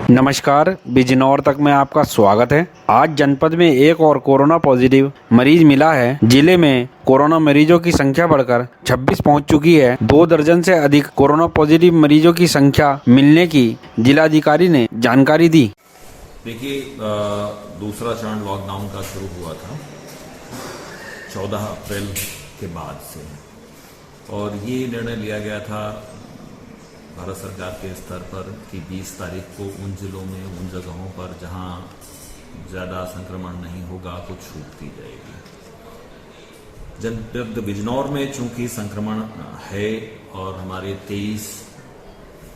नमस्कार, बिजनौर तक में आपका स्वागत है। आज जनपद में एक और कोरोना पॉजिटिव मरीज मिला है। जिले में कोरोना मरीजों की संख्या बढ़कर 26 पहुंच चुकी है। 2 दर्जन से अधिक कोरोना पॉजिटिव मरीजों की संख्या मिलने की जिलाधिकारी ने जानकारी दी। देखिए, दूसरा चरण लॉकडाउन का शुरू हुआ था 14 अप्रैल के बाद से, और ये निर्णय लिया गया था भारत सरकार के स्तर पर कि 20 तारीख को उन जिलों में, उन जगहों पर जहां ज़्यादा संक्रमण नहीं होगा को छूट दी जाएगी। जनपद बिजनौर में चूंकि संक्रमण है और हमारे 23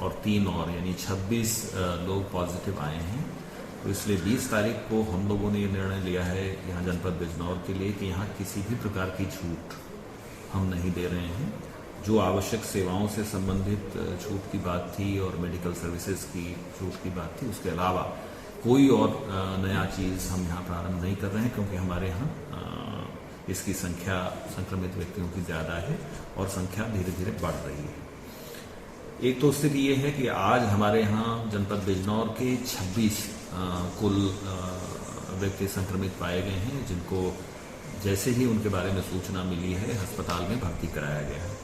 और 3 और यानी 26 लोग पॉजिटिव आए हैं, तो इसलिए 20 तारीख को हम लोगों ने ये निर्णय लिया है यहाँ जनपद बिजनौर के लिए कि यहाँ किसी भी प्रकार की छूट हम नहीं दे रहे हैं। जो आवश्यक सेवाओं से संबंधित छूट की बात थी और मेडिकल सर्विसेज की छूट की बात थी, उसके अलावा कोई और नया चीज़ हम यहाँ प्रारंभ नहीं कर रहे हैं, क्योंकि हमारे यहाँ इसकी संख्या संक्रमित व्यक्तियों की ज़्यादा है और संख्या धीरे धीरे बढ़ रही है। एक तो स्थिति ये है कि आज हमारे यहाँ जनपद बिजनौर के 26 कुल व्यक्ति संक्रमित पाए गए हैं, जिनको जैसे ही उनके बारे में सूचना मिली है अस्पताल में भर्ती कराया गया है।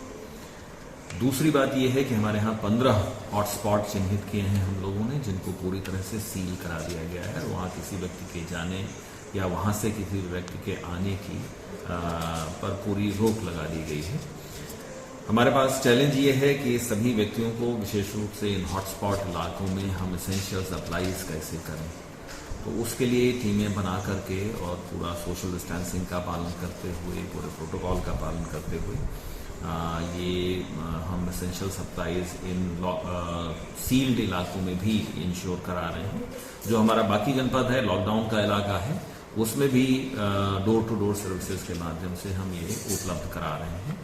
दूसरी बात यह है कि हमारे यहाँ 15 हॉटस्पॉट चिन्हित किए हैं हम लोगों ने, जिनको पूरी तरह से सील करा दिया गया है। वहाँ किसी व्यक्ति के जाने या वहाँ से किसी व्यक्ति के आने की पर पूरी रोक लगा दी गई है। हमारे पास चैलेंज ये है कि सभी व्यक्तियों को, विशेष रूप से इन हॉटस्पॉट इलाकों में, हम एसेंशियल सप्लाईज कैसे करें। तो उसके लिए टीमें बना करके और पूरा सोशल डिस्टेंसिंग का पालन करते हुए, पूरे प्रोटोकॉल का पालन करते हुए ये हम एसेंशियल सप्लाईज इन सील्ड इलाकों में भी इंश्योर करा रहे हैं। जो हमारा बाकी जनपद है, लॉकडाउन का इलाका है, उसमें भी डोर टू डोर सर्विसेज के माध्यम से हम ये उपलब्ध करा रहे हैं।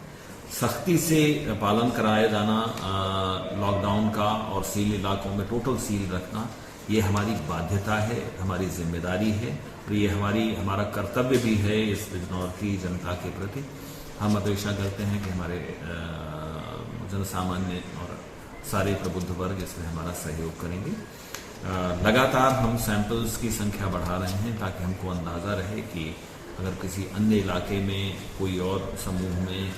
सख्ती से पालन कराया जाना लॉकडाउन का और सील इलाकों में टोटल सील रखना, ये हमारी बाध्यता है, हमारी जिम्मेदारी है, और ये हमारा कर्तव्य भी है इस बिजनौर की जनता के प्रति। हम अपेक्षा करते हैं कि हमारे जनसामान्य और सारे प्रबुद्ध वर्ग इसमें हमारा सहयोग करेंगे। लगातार हम सैंपल्स की संख्या बढ़ा रहे हैं ताकि हमको अंदाज़ा रहे कि अगर किसी अन्य इलाके में कोई और समूह में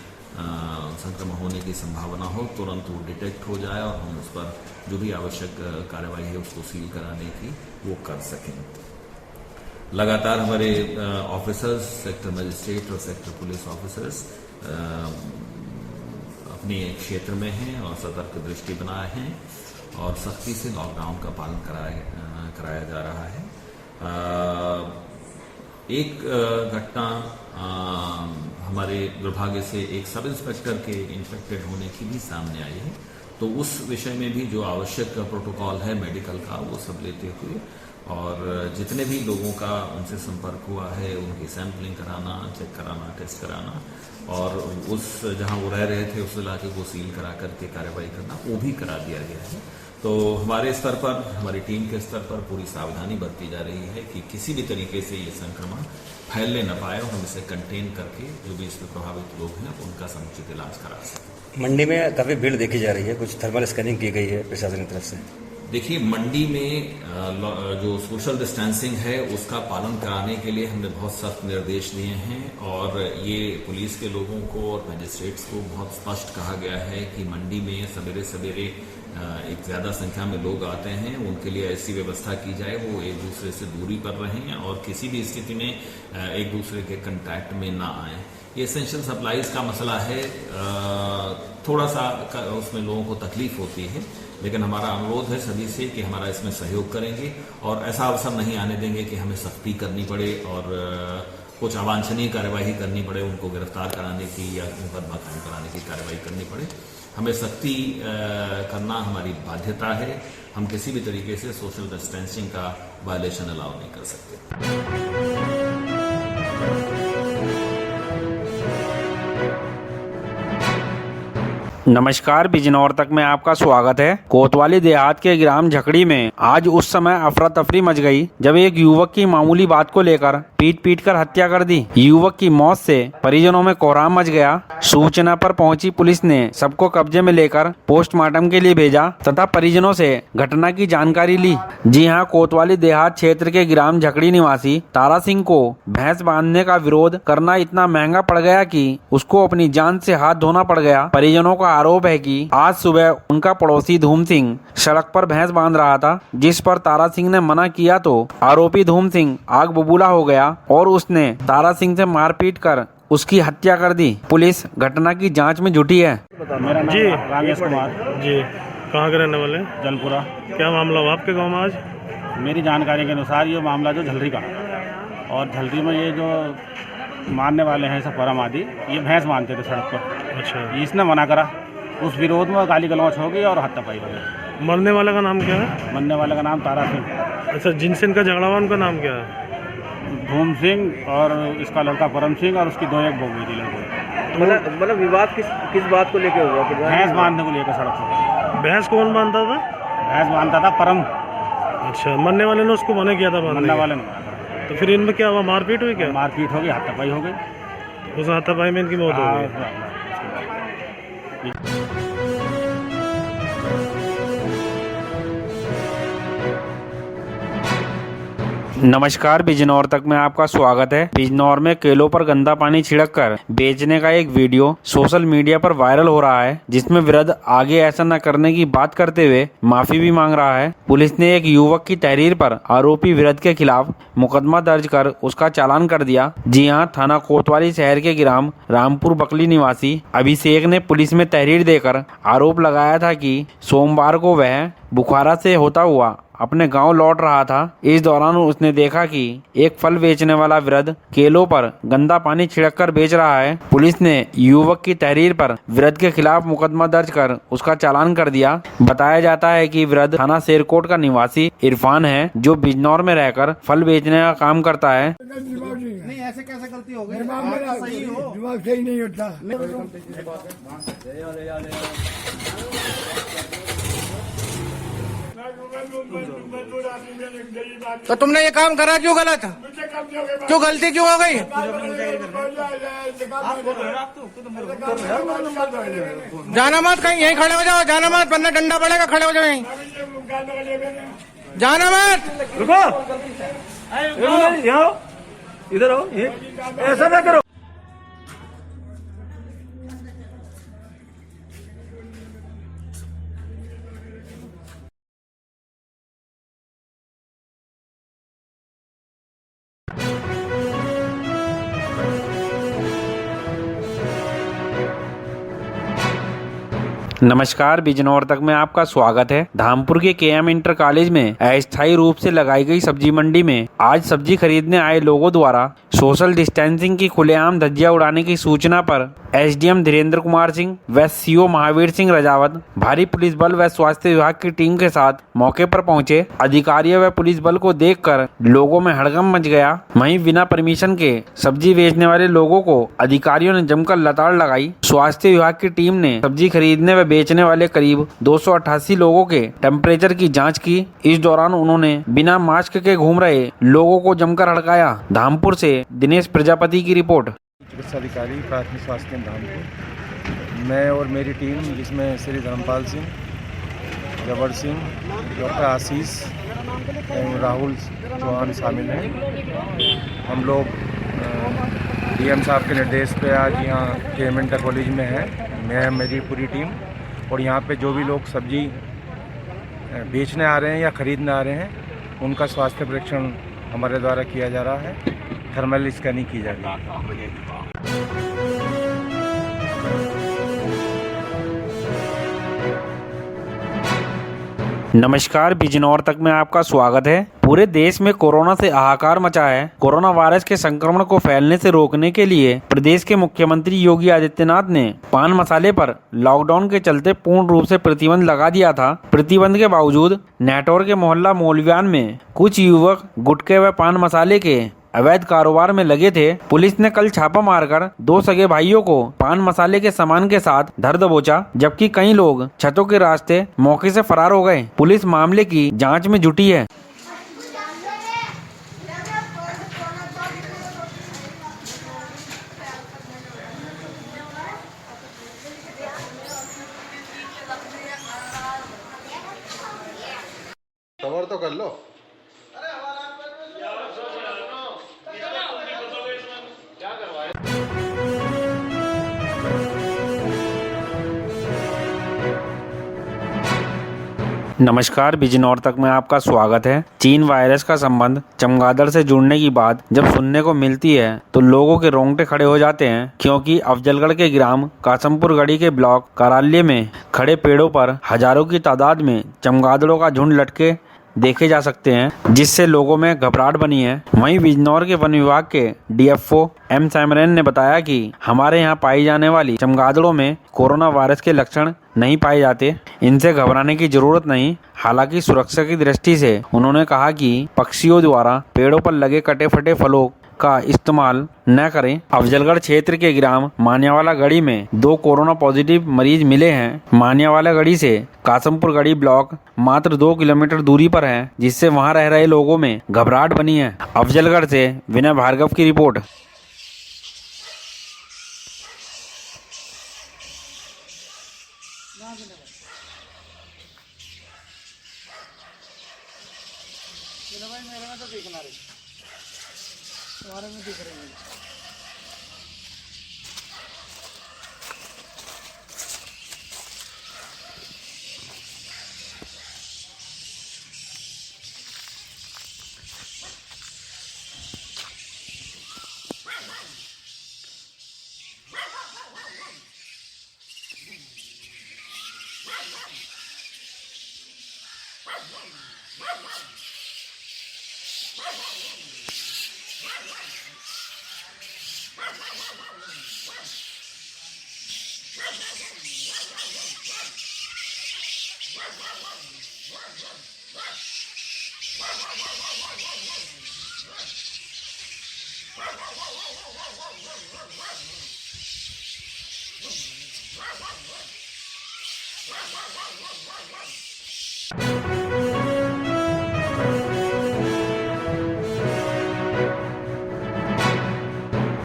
संक्रमण होने की संभावना हो, तुरंत वो डिटेक्ट हो जाए और हम उस पर जो भी आवश्यक कार्रवाई है उसको सील कराने की वो कर सकें। लगातार हमारे ऑफिसर्स, सेक्टर मजिस्ट्रेट और सेक्टर पुलिस ऑफिसर्स अपने क्षेत्र में हैं और सतर्क दृष्टि बनाए हैं और सख्ती से लॉकडाउन का पालन कराया जा रहा है। एक घटना हमारे दुर्भाग्य से एक सब इंस्पेक्टर के इन्फेक्टेड होने की भी सामने आई है, तो उस विषय में भी जो आवश्यक प्रोटोकॉल है मेडिकल का, वो सब लेते हुए और जितने भी लोगों का उनसे संपर्क हुआ है उनकी सैंपलिंग कराना, चेक कराना, टेस्ट कराना, और उस जहां वो रह रहे थे उस इलाके को सील करा करके कार्रवाई करना, वो भी करा दिया गया है। तो हमारे स्तर पर, हमारी टीम के स्तर पर पूरी सावधानी बरती जा रही है कि किसी भी तरीके से ये संक्रमण फैलने न पाए और हम इसे कंटेन करके जो भी इसमें प्रभावित लोग हैं उनका समुचित इलाज करा सकें। मंडी में काफ़ी भीड़ देखी जा रही है, कुछ थर्मल स्कैनिंग की गई है प्रशासन की तरफ से। देखिए, मंडी में जो सोशल डिस्टेंसिंग है उसका पालन कराने के लिए हमने बहुत सख्त निर्देश दिए हैं और ये पुलिस के लोगों को और मजिस्ट्रेट्स को बहुत स्पष्ट कहा गया है कि मंडी में सवेरे सवेरे एक ज़्यादा संख्या में लोग आते हैं, उनके लिए ऐसी व्यवस्था की जाए वो एक दूसरे से दूरी पर रहें और किसी भी स्थिति में एक दूसरे के कंटैक्ट में ना आए। ये एसेंशियल सप्लाईज का मसला है, थोड़ा सा उसमें लोगों को तकलीफ होती है, लेकिन हमारा अनुरोध है सभी से कि हमारा इसमें सहयोग करेंगे और ऐसा अवसर नहीं आने देंगे कि हमें सख्ती करनी पड़े और कुछ अवांछनीय कार्यवाही करनी पड़े, उनको गिरफ्तार कराने की या मुकदमा कायम कराने की कार्यवाही करनी पड़े। हमें सख्ती करना हमारी बाध्यता है। हम किसी भी तरीके से सोशल डिस्टेंसिंग का वायलेशन अलाउ नहीं कर सकते। नमस्कार, बिजनौर तक में आपका स्वागत है। कोतवाली देहात के ग्राम झकड़ी में आज उस समय अफरा तफरी मच गई जब एक युवक की मामूली बात को लेकर पीट पीट कर हत्या कर दी। युवक की मौत से परिजनों में कोहराम मच गया। सूचना पर पहुंची पुलिस ने सबको कब्जे में लेकर पोस्टमार्टम के लिए भेजा तथा परिजनों से घटना की जानकारी ली। जी हां, कोतवाली देहात क्षेत्र के ग्राम झकड़ी निवासी तारा सिंह को भैंस बांधने का विरोध करना इतना महंगा पड़ गया कि उसको अपनी जान से हाथ धोना पड़ गया। परिजनों का आरोप है कि आज सुबह उनका पड़ोसी धूम सिंह सड़क पर भैंस बांध रहा था, जिस पर तारा सिंह ने मना किया तो आरोपी धूम सिंह आग बबूला हो गया और उसने तारा सिंह से मारपीट कर उसकी हत्या कर दी। पुलिस घटना की जांच में जुटी है। मेरा नाम जी रामेश कुमार, जी कहाँ के रहने वाले? जलपुरा। क्या मामला हुआ आपके गांव में आज? मेरी जानकारी के अनुसार ये मामला जो झलरी का है, और झलरी में ये जो मारने वाले हैं सब परम आदि, ये भैंस बांधते थे सड़क पर। अच्छा, इसने मना करा, उस विरोध में गाली गलौच हो गई और हाथापाई हो गई। मरने वाले का नाम क्या है? मरने वाले का नाम तारा सिंह। अच्छा, जिनसे इनका झगड़ा हुआ उनका नाम क्या है? धूम सिंह और इसका लड़का परम सिंह और उसकी 2 एक बहू थी लड़के। मतलब विवाद किस बात को लेकर हुआ? भैंस बांधने को लेकर सड़क पर भैंस कौन बांधता था? भैंस बांधता था परम। अच्छा, मरने वाले ने उसको मना किया था बांधने मरने का? वाले ने तो फिर इनमें क्या हुआ? मारपीट हुई क्या? मारपीट हो गई, हाथापाई हो गई। उस हाथापाई में इनकी मौत हो गई। नमस्कार, बिजनौर तक में आपका स्वागत है। बिजनौर में केलों पर गंदा पानी छिड़क कर बेचने का एक वीडियो सोशल मीडिया पर वायरल हो रहा है, जिसमें वृद्ध आगे ऐसा न करने की बात करते हुए माफी भी मांग रहा है। पुलिस ने एक युवक की तहरीर पर आरोपी वृद्ध के खिलाफ मुकदमा दर्ज कर उसका चालान कर दिया। जी हां, थाना कोतवाली शहर के ग्राम रामपुर बकली निवासी अभिषेक ने पुलिस में तहरीर देकर आरोप लगाया था कि सोमवार को वह बुखारा से होता हुआ अपने गांव लौट रहा था। इस दौरान उसने देखा कि एक फल बेचने वाला वृद्ध केलों पर गंदा पानी छिड़ककर बेच रहा है। पुलिस ने युवक की तहरीर पर वृद्ध के खिलाफ मुकदमा दर्ज कर उसका चालान कर दिया। बताया जाता है कि वृद्ध थाना शेरकोट का निवासी इरफान है, जो बिजनौर में रहकर फल बेचने का काम करता है। नहीं, ऐसे कैसे गलती हो गई? दिमाग सही नहीं होता। तो तुमने ये काम करा क्यों? गलत क्यों? गलती क्यों हो गई? जाना मत कहीं, यहीं खड़े हो जाओ। जाना मत, वरना डंडा पड़ेगा। खड़े हो जाओ यहीं, जाना मत। रुको, इधर आओ, ऐसा ना करो। नमस्कार, बिजनौर तक में आपका स्वागत है। धामपुर के केएम इंटर कॉलेज में अस्थायी रूप से लगाई गई सब्जी मंडी में आज सब्जी खरीदने आए लोगों द्वारा सोशल डिस्टेंसिंग की खुलेआम धज्जियां उड़ाने की सूचना पर एसडीएम धीरेन्द्र कुमार सिंह व सीओ महावीर सिंह रजावत भारी पुलिस बल व स्वास्थ्य विभाग की टीम के साथ मौके पर पहुंचे। अधिकारियों व पुलिस बल को देखकर लोगों में हड़कंप मच गया। वहीं बिना परमिशन के सब्जी बेचने वाले लोगों को अधिकारियों ने जमकर लताड़ लगाई। स्वास्थ्य विभाग की टीम ने सब्जी खरीदने व बेचने वाले करीब 288 लोगों के टेम्परेचर की जांच की। इस दौरान उन्होंने बिना मास्क के घूम रहे लोगों को जमकर हड़काया। धामपुर से दिनेश प्रजापति की रिपोर्ट। चिकित्सा अधिकारी प्राथमिक स्वास्थ्य केंद्र धामपुर, मैं और मेरी टीम, जिसमें श्री धर्मपाल सिंह, जबर सिंह, डॉक्टर आशीष एवं राहुल चौहान शामिल हैं। हम लोग डीएम साहब के निर्देश पे आज यहाँ केएम इंटर कॉलेज में है। मैं, मेरी पूरी टीम, और यहाँ पे जो भी लोग सब्जी बेचने आ रहे हैं या ख़रीदने आ रहे हैं, उनका स्वास्थ्य परीक्षण हमारे द्वारा किया जा रहा है। थर्मल स्कैनिंग की जा रही है। नमस्कार, बिजनौर तक में आपका स्वागत है। पूरे देश में कोरोना से हाहाकार मचा है। कोरोना वायरस के संक्रमण को फैलने से रोकने के लिए प्रदेश के मुख्यमंत्री योगी आदित्यनाथ ने पान मसाले पर लॉकडाउन के चलते पूर्ण रूप से प्रतिबंध लगा दिया था। प्रतिबंध के बावजूद नेटौर के मोहल्ला मौलवियान में कुछ युवक गुटखे व पान मसाले के अवैध कारोबार में लगे थे। पुलिस ने कल छापा मारकर 2 सगे भाइयों को पान मसाले के सामान के साथ धर दबोचा, जबकि कई लोग छतों के रास्ते मौके से फरार हो गए। पुलिस मामले की जांच में जुटी है। तो कर लो। नमस्कार, बिजनौर तक में आपका स्वागत है। चीन वायरस का संबंध चमगादड़ से जुड़ने की बात जब सुनने को मिलती है तो लोगों के रोंगटे खड़े हो जाते हैं, क्योंकि अफजलगढ़ के ग्राम कासमपुर गढ़ी के ब्लॉक कराल्य में खड़े पेड़ों पर हजारों की तादाद में चमगादड़ों का झुंड लटके देखे जा सकते हैं, जिससे लोगों में घबराहट बनी है। वहीं बिजनौर के वन विभाग के डीएफओ एम सैमरन ने बताया कि हमारे यहाँ पाई जाने वाली चमगादड़ों में कोरोना वायरस के लक्षण नहीं पाए जाते, इनसे घबराने की जरूरत नहीं। हालांकि सुरक्षा की दृष्टि से उन्होंने कहा कि पक्षियों द्वारा पेड़ों पर लगे कटे फटे फलों का इस्तेमाल न करें। अफजलगढ़ क्षेत्र के ग्राम मानियावाला गढ़ी में 2 कोरोना पॉजिटिव मरीज मिले हैं। मानियावाला गढ़ी से कासमपुर गढ़ी ब्लॉक मात्र 2 किलोमीटर दूरी पर है, जिससे वहां रह रहे लोगों में घबराहट बनी है। अफजलगढ़ से विनय भार्गव की रिपोर्ट।